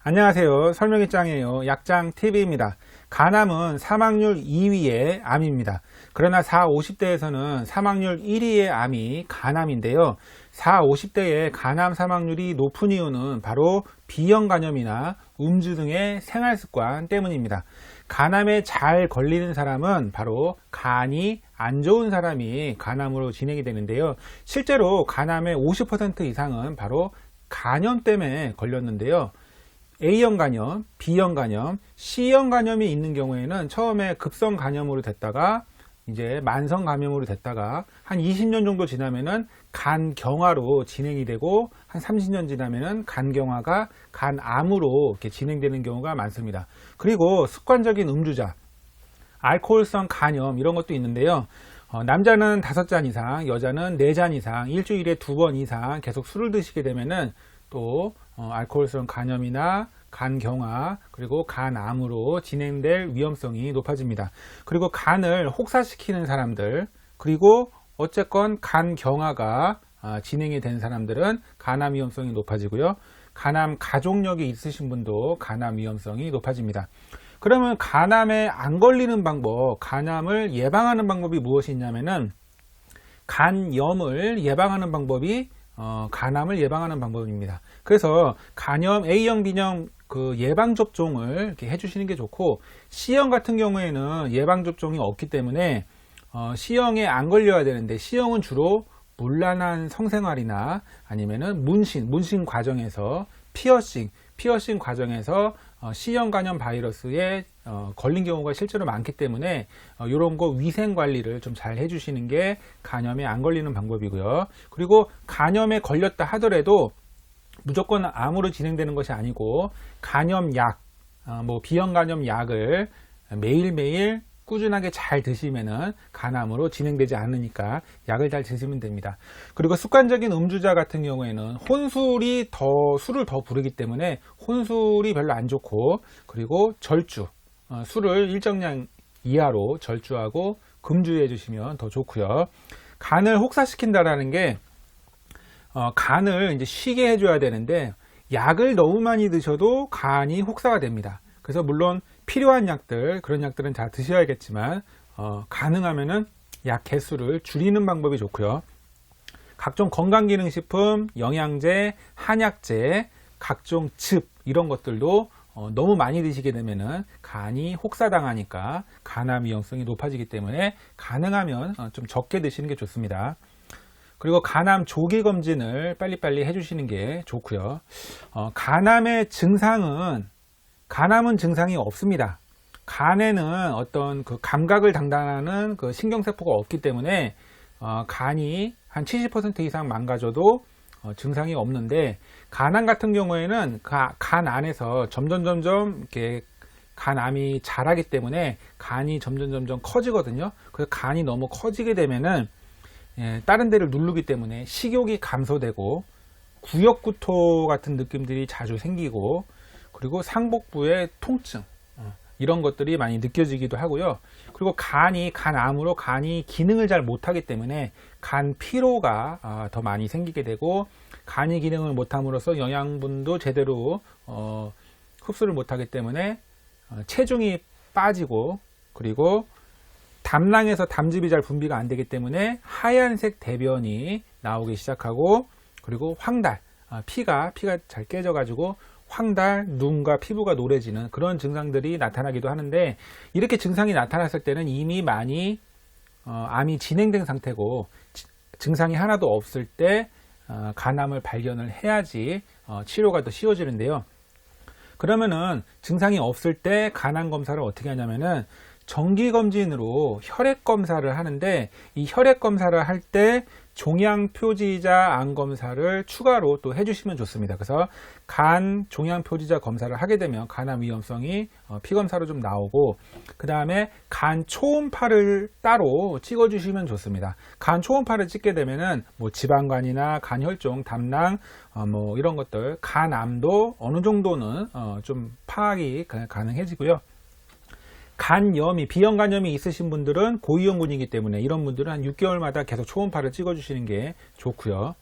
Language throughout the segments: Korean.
안녕하세요. 설명이 짱이에요. 약장TV입니다. 간암은 사망률 2위의 암입니다. 그러나 4, 50대에서는 사망률 1위의 암이 간암인데요. 4, 50대의 간암 사망률이 높은 이유는 바로 B형 간염이나 음주 등의 생활습관 때문입니다. 간암에 잘 걸리는 사람은 바로 간이 안 좋은 사람이 간암으로 진행이 되는데요. 실제로 간암의 50% 이상은 바로 간염 때문에 걸렸는데요. A형 간염, B형 간염, C형 간염이 있는 경우에는 처음에 급성 간염으로 됐다가 이제 만성 감염으로 됐다가 한 20년 정도 지나면은 간경화로 진행이 되고 한 30년 지나면은 간경화가 간암으로 이렇게 진행되는 경우가 많습니다. 그리고 습관적인 음주자, 알코올성 간염 이런 것도 있는데요. 남자는 5잔 이상, 여자는 4잔 이상, 일주일에 2번 이상 계속 술을 드시게 되면은 또 알코올성 간염이나 간경화 그리고 간암으로 진행될 위험성이 높아집니다. 그리고 간을 혹사시키는 사람들 그리고 어쨌건 간경화가 진행이 된 사람들은 간암 위험성이 높아지고요. 간암 가족력이 있으신 분도 간암 위험성이 높아집니다. 그러면 간암에 안 걸리는 방법, 간암을 예방하는 방법이 무엇이 있냐면은 간염을 예방하는 방법이 간암을 예방하는 방법입니다. 그래서 간염 A형, B형 그 예방접종을 이렇게 해주시는 게 좋고, C형 같은 경우에는 예방접종이 없기 때문에 C형에 안 걸려야 되는데, C형은 주로 문란한 성생활이나 아니면은 문신 과정에서 피어싱 과정에서 C형 간염 바이러스에 걸린 경우가 실제로 많기 때문에 이런 거 위생 관리를 좀 잘 해주시는 게 간염에 안 걸리는 방법이고요. 그리고 간염에 걸렸다 하더라도 무조건 암으로 진행되는 것이 아니고 간염약, B형 간염 약을 매일매일 꾸준하게 잘 드시면은 간암으로 진행되지 않으니까 약을 잘 드시면 됩니다. 그리고 습관적인 음주자 같은 경우에는 혼술이 술을 더 부르기 때문에 혼술이 별로 안 좋고, 그리고 절주, 술을 일정량 이하로 절주하고 금주해 주시면 더 좋고요. 간을 혹사시킨다라는 게 간을 이제 쉬게 해줘야 되는데 약을 너무 많이 드셔도 간이 혹사가 됩니다. 그래서 물론 필요한 약들, 그런 약들은 다 드셔야겠지만 가능하면은 약 개수를 줄이는 방법이 좋고요. 각종 건강기능식품, 영양제, 한약제, 각종 즙 이런 것들도 너무 많이 드시게 되면은 간이 혹사당하니까 간암 위험성이 높아지기 때문에 가능하면 좀 적게 드시는 게 좋습니다. 그리고 간암 조기 검진을 빨리빨리 해주시는 게 좋고요. 간암의 간암은 증상이 없습니다. 간에는 어떤 그 감각을 담당하는 그 신경세포가 없기 때문에 간이 한 70% 이상 망가져도 증상이 없는데, 간암 같은 경우에는 간 안에서 점점 이렇게 간암이 자라기 때문에 간이 점점 커지거든요. 그래서 간이 너무 커지게 되면은 다른 데를 누르기 때문에 식욕이 감소되고 구역구토 같은 느낌들이 자주 생기고, 그리고 상복부의 통증 이런 것들이 많이 느껴지기도 하고요. 그리고 간암으로 간이 기능을 잘 못하기 때문에 간 피로가 더 많이 생기게 되고, 간이 기능을 못함으로써 영양분도 제대로 흡수를 못하기 때문에 체중이 빠지고, 그리고 담낭에서 담즙이 잘 분비가 안 되기 때문에 하얀색 대변이 나오기 시작하고, 그리고 황달, 피가 잘 깨져가지고 황달, 눈과 피부가 노래지는 그런 증상들이 나타나기도 하는데, 이렇게 증상이 나타났을 때는 이미 많이 암이 진행된 상태고 증상이 하나도 없을 때 간암을 발견을 해야지 치료가 더 쉬워지는데요. 그러면은 증상이 없을 때 간암 검사를 어떻게 하냐면은 정기검진으로 혈액검사를 하는데, 이 혈액검사를 할 때 종양표지자 암검사를 추가로 또 해주시면 좋습니다. 그래서 간 종양표지자 검사를 하게 되면 간암 위험성이 피검사로 좀 나오고, 그 다음에 간 초음파를 따로 찍어주시면 좋습니다. 간 초음파를 찍게 되면은 지방간이나 간혈종, 담낭 이런 것들, 간암도 어느 정도는 좀 파악이 가능해지고요. 간염이, B형 간염이 있으신 분들은 고위험군이기 때문에 이런 분들은 한 6개월마다 계속 초음파를 찍어주시는 게 좋고요.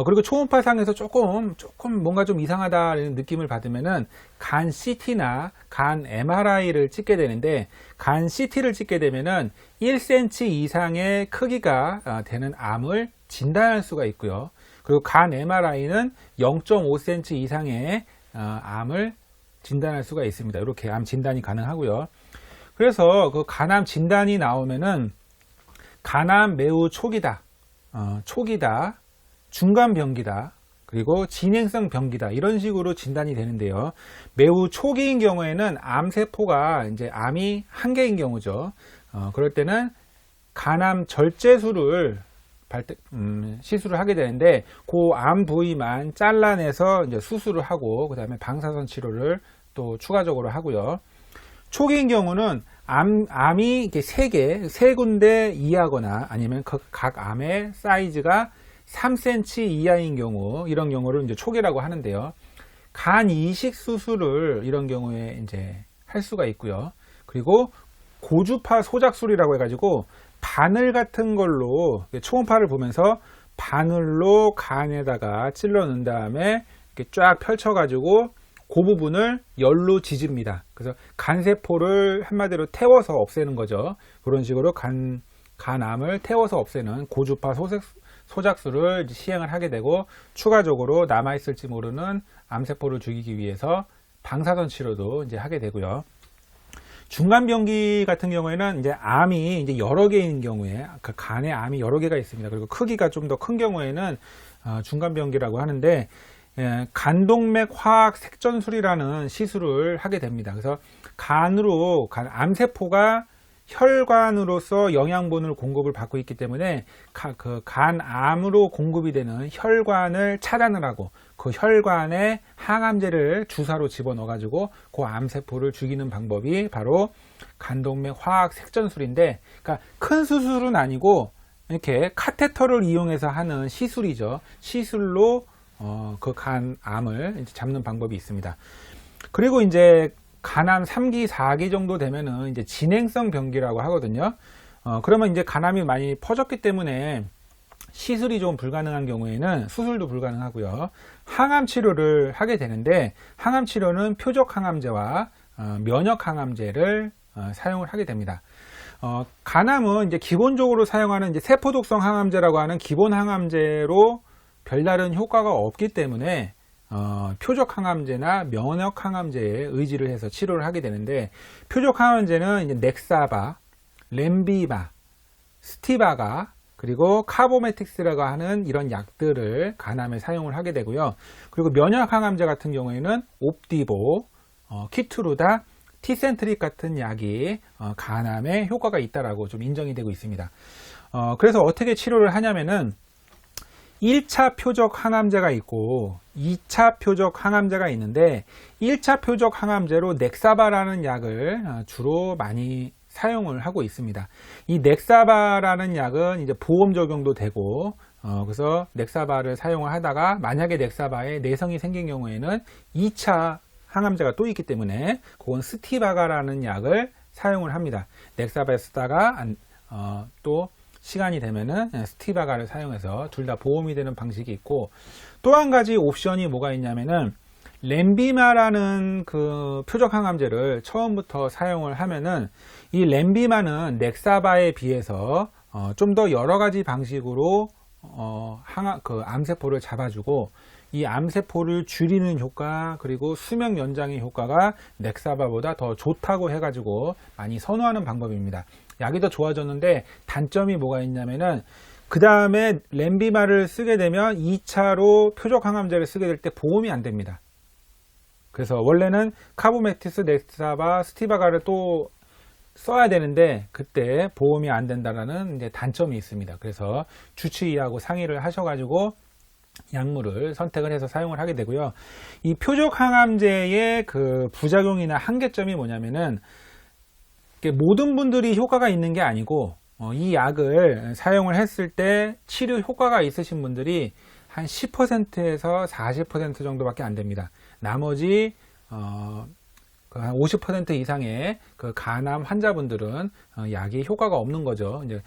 그리고 초음파상에서 조금 뭔가 좀 이상하다는 느낌을 받으면은 간 CT나 간 MRI를 찍게 되는데, 간 CT를 찍게 되면은 1cm 이상의 크기가 되는 암을 진단할 수가 있고요. 그리고 간 MRI는 0.5cm 이상의 암을 진단할 수가 있습니다. 이렇게 암 진단이 가능하고요. 그래서 그 간암 진단이 나오면은 간암 매우 초기다, 초기다, 중간병기다, 그리고 진행성 병기다, 이런 식으로 진단이 되는데요. 매우 초기인 경우에는 암세포가 이제 암이 한 개인 경우죠. 그럴 때는 간암 절제술을 시술을 하게 되는데, 그 암 부위만 잘라내서 이제 수술을 하고, 그 다음에 방사선 치료를 또 추가적으로 하고요. 초기인 경우는 암이 이렇게 세 군데 이하거나 아니면 각 암의 사이즈가 3cm 이하인 경우, 이런 경우를 이제 초기라고 하는데요. 간 이식 수술을 이런 경우에 이제 할 수가 있고요. 그리고 고주파 소작술이라고 해가지고 바늘 같은 걸로 초음파를 보면서 바늘로 간에다가 찔러 넣은 다음에 이렇게 쫙 펼쳐가지고 그 부분을 열로 지집니다. 그래서 간세포를 한마디로 태워서 없애는 거죠. 그런 식으로 간암을 태워서 없애는 고주파 소작술을 시행을 하게 되고, 추가적으로 남아있을지 모르는 암세포를 죽이기 위해서 방사선 치료도 이제 하게 되고요. 중간병기 같은 경우에는 이제 암이 이제 여러 개인 경우에, 그 간에 암이 여러 개가 있습니다. 그리고 크기가 좀 더 큰 경우에는 중간병기라고 하는데, 간동맥 화학 색전술이라는 시술을 하게 됩니다. 그래서 암세포가 혈관으로서 영양분을 공급을 받고 있기 때문에 그 간암으로 공급이 되는 혈관을 차단을 하고, 그 혈관에 항암제를 주사로 집어넣어 가지고 그 암세포를 죽이는 방법이 바로 간동맥 화학 색전술인데, 그러니까 큰 수술은 아니고 이렇게 카테터를 이용해서 하는 시술이죠. 시술로 그 간암을 잡는 방법이 있습니다. 그리고 이제 간암 3기, 4기 정도 되면은 이제 진행성 병기라고 하거든요. 그러면 이제 간암이 많이 퍼졌기 때문에 시술이 좀 불가능한 경우에는 수술도 불가능하고요. 항암 치료를 하게 되는데, 항암 치료는 표적 항암제와 면역 항암제를 사용을 하게 됩니다. 간암은 이제 기본적으로 사용하는 이제 세포독성 항암제라고 하는 기본 항암제로 별다른 효과가 없기 때문에 표적 항암제나 면역 항암제에 의지를 해서 치료를 하게 되는데, 표적 항암제는 이제 넥사바, 렌비마, 스티바가, 그리고 카보메틱스라고 하는 이런 약들을 간암에 사용을 하게 되고요. 그리고 면역 항암제 같은 경우에는 옵디보, 키투르다, 티센트릭 같은 약이 간암에 효과가 있다라고 좀 인정이 되고 있습니다. 그래서 어떻게 치료를 하냐면은 1차 표적 항암제가 있고 2차 표적 항암제가 있는데, 1차 표적 항암제로 넥사바라는 약을 주로 많이 사용을 하고 있습니다. 이 넥사바라는 약은 이제 보험 적용도 되고, 그래서 넥사바를 사용을 하다가 만약에 넥사바에 내성이 생긴 경우에는 2차 항암제가 또 있기 때문에 그건 스티바가라는 약을 사용을 합니다. 넥사바에 쓰다가 또 시간이 되면은 스티바가를 사용해서 둘 다 보험이 되는 방식이 있고, 또 한 가지 옵션이 뭐가 있냐면은 렌비마라는 그 표적 항암제를 처음부터 사용을 하면은, 이 렌비마는 넥사바에 비해서 좀 더 여러 가지 방식으로 그 암세포를 잡아주고, 이 암세포를 줄이는 효과, 그리고 수명 연장의 효과가 넥사바보다 더 좋다고 해가지고 많이 선호하는 방법입니다. 약이 더 좋아졌는데 단점이 뭐가 있냐면은, 그 다음에 렌비마를 쓰게 되면 2차로 표적 항암제를 쓰게 될 때 보험이 안 됩니다. 그래서 원래는 카보메틱스, 넥사바, 스티바가를 또 써야 되는데 그때 보험이 안 된다라는 이제 단점이 있습니다. 그래서 주치의하고 상의를 하셔가지고 약물을 선택을 해서 사용을 하게 되고요. 이 표적 항암제의 그 부작용이나 한계점이 뭐냐면은, 모든 분들이 효과가 있는 게 아니고, 이 약을 사용을 했을 때 치료 효과가 있으신 분들이 한 10%에서 40% 정도밖에 안 됩니다. 나머지 한 50% 이상의 그 간암 환자분들은 약이 효과가 없는 거죠. 이제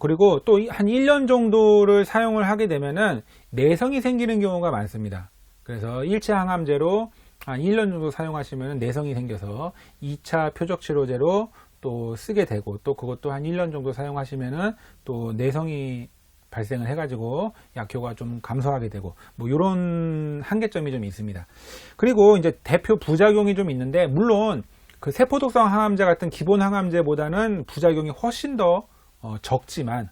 그리고 또 한 1년 정도를 사용을 하게 되면은 내성이 생기는 경우가 많습니다. 그래서 1차 항암제로 한 1년 정도 사용하시면 내성이 생겨서 2차 표적치료제로 또 쓰게 되고, 또 그것도 한 1년 정도 사용하시면은 또 내성이 발생을 해가지고 약효가 좀 감소하게 되고, 뭐 이런 한계점이 좀 있습니다. 그리고 이제 대표 부작용이 좀 있는데, 물론 그 세포독성 항암제 같은 기본 항암제보다는 부작용이 훨씬 더 적지만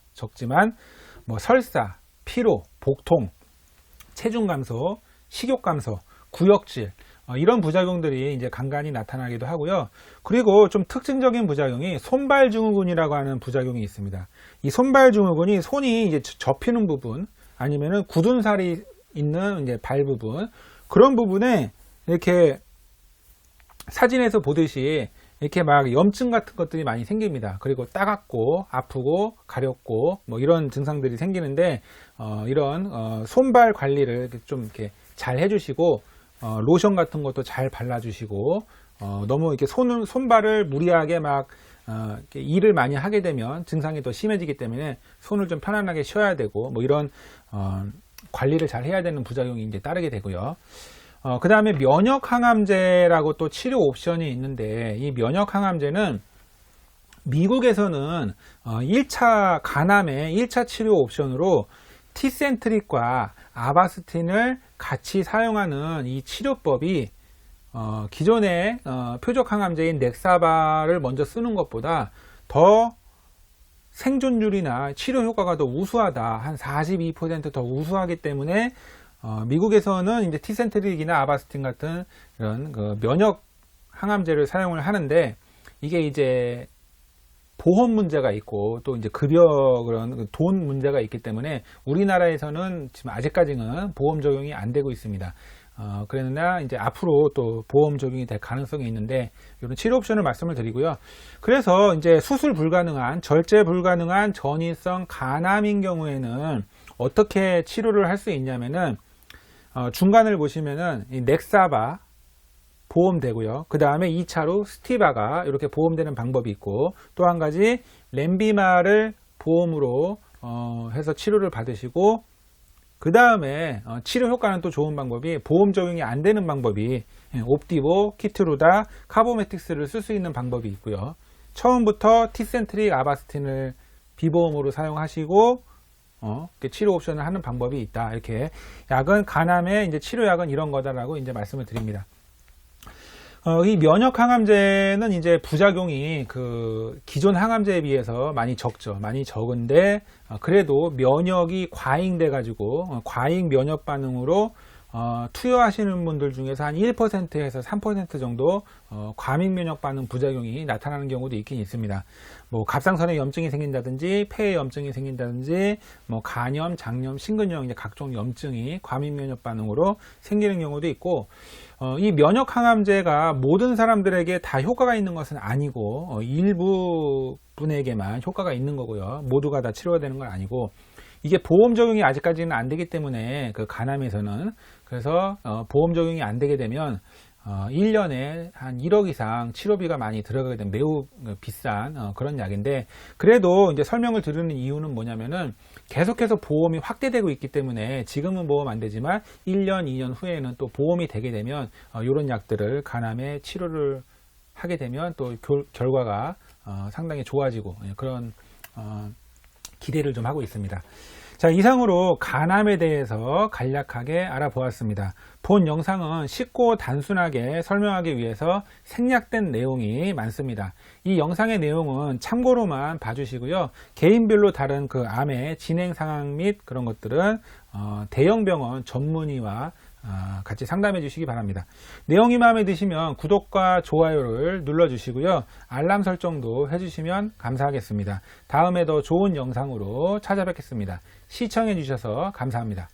뭐 설사, 피로, 복통, 체중 감소, 식욕 감소, 구역질, 이런 부작용들이 이제 간간히 나타나기도 하고요. 그리고 좀 특징적인 부작용이 손발 증후군이라고 하는 부작용이 있습니다. 이 손발 증후군이 손이 이제 접히는 부분, 아니면은 굳은 살이 있는 이제 발 부분, 그런 부분에 이렇게 사진에서 보듯이 이렇게 막 염증 같은 것들이 많이 생깁니다. 그리고 따갑고 아프고 가렵고 뭐 이런 증상들이 생기는데, 이런 손발 관리를 좀 이렇게 잘 해주시고, 로션 같은 것도 잘 발라주시고, 너무 이렇게 손발을 무리하게 막 이렇게 일을 많이 하게 되면 증상이 더 심해지기 때문에 손을 좀 편안하게 쉬어야 되고, 뭐 이런 관리를 잘 해야 되는 부작용이 이제 따르게 되고요. 그 다음에 면역 항암제라고 또 치료 옵션이 있는데, 이 면역 항암제는 미국에서는 1차 간암의 1차 치료 옵션으로 티센트릭과 아바스틴을 같이 사용하는 이 치료법이 기존의 표적 항암제인 넥사바를 먼저 쓰는 것보다 더 생존율이나 치료 효과가 더 우수하다, 한 42% 더 우수하기 때문에 미국에서는 이제 티센트릭이나 아바스틴 같은 이런 그 면역 항암제를 사용을 하는데, 이게 이제 보험 문제가 있고 또 이제 급여 그런 돈 문제가 있기 때문에 우리나라에서는 지금 아직까지는 보험 적용이 안 되고 있습니다. 그러나 이제 앞으로 또 보험 적용이 될 가능성이 있는데, 이런 치료 옵션을 말씀을 드리고요. 그래서 이제 수술 불가능한, 절제 불가능한 전이성 간암인 경우에는 어떻게 치료를 할 수 있냐면은, 중간을 보시면은 이 넥사바 보험되고요. 그 다음에 2차로 스티바가 이렇게 보험되는 방법이 있고, 또 한 가지 렌비마를 보험으로 해서 치료를 받으시고, 그 다음에 치료 효과는 또 좋은 방법이, 보험 적용이 안 되는 방법이 옵디보, 키트루다, 카보메틱스를 쓸 수 있는 방법이 있고요. 처음부터 티센트릭, 아바스틴을 비보험으로 사용하시고 치료 옵션을 하는 방법이 있다. 이렇게 약은 간암의 이제 치료약은 이런 거다라고 이제 말씀을 드립니다. 이 면역 항암제는 이제 부작용이 그 기존 항암제에 비해서 많이 적죠. 많이 적은데, 그래도 면역이 과잉돼 가지고 과잉 면역 반응으로 투여하시는 분들 중에서 한 1%에서 3% 정도 과민 면역 반응 부작용이 나타나는 경우도 있긴 있습니다. 뭐 갑상선에 염증이 생긴다든지 폐에 염증이 생긴다든지 뭐 간염, 장염, 심근염, 이제 각종 염증이 과민 면역 반응으로 생기는 경우도 있고, 이 면역 항암제가 모든 사람들에게 다 효과가 있는 것은 아니고 일부 분에게만 효과가 있는 거고요. 모두가 다 치료가 되는 건 아니고, 이게 보험 적용이 아직까지는 안 되기 때문에 그 간암에서는, 그래서 보험 적용이 안 되게 되면 1년에 한 1억 이상 치료비가 많이 들어가게 되면 매우 비싼 그런 약인데, 그래도 이제 설명을 드리는 이유는 뭐냐면은 계속해서 보험이 확대되고 있기 때문에 지금은 보험 안 되지만 1년, 2년 후에는 또 보험이 되게 되면 이런 약들을 간암에 치료를 하게 되면 또 결과가 상당히 좋아지고, 그런 기대를 좀 하고 있습니다. 자, 이상으로 간암에 대해서 간략하게 알아보았습니다. 본 영상은 쉽고 단순하게 설명하기 위해서 생략된 내용이 많습니다. 이 영상의 내용은 참고로만 봐주시고요. 개인별로 다른 그 암의 진행 상황 및 그런 것들은 대형병원 전문의와 같이 상담해 주시기 바랍니다. 내용이 마음에 드시면 구독과 좋아요를 눌러주시고요. 알람 설정도 해주시면 감사하겠습니다. 다음에 더 좋은 영상으로 찾아뵙겠습니다. 시청해 주셔서 감사합니다.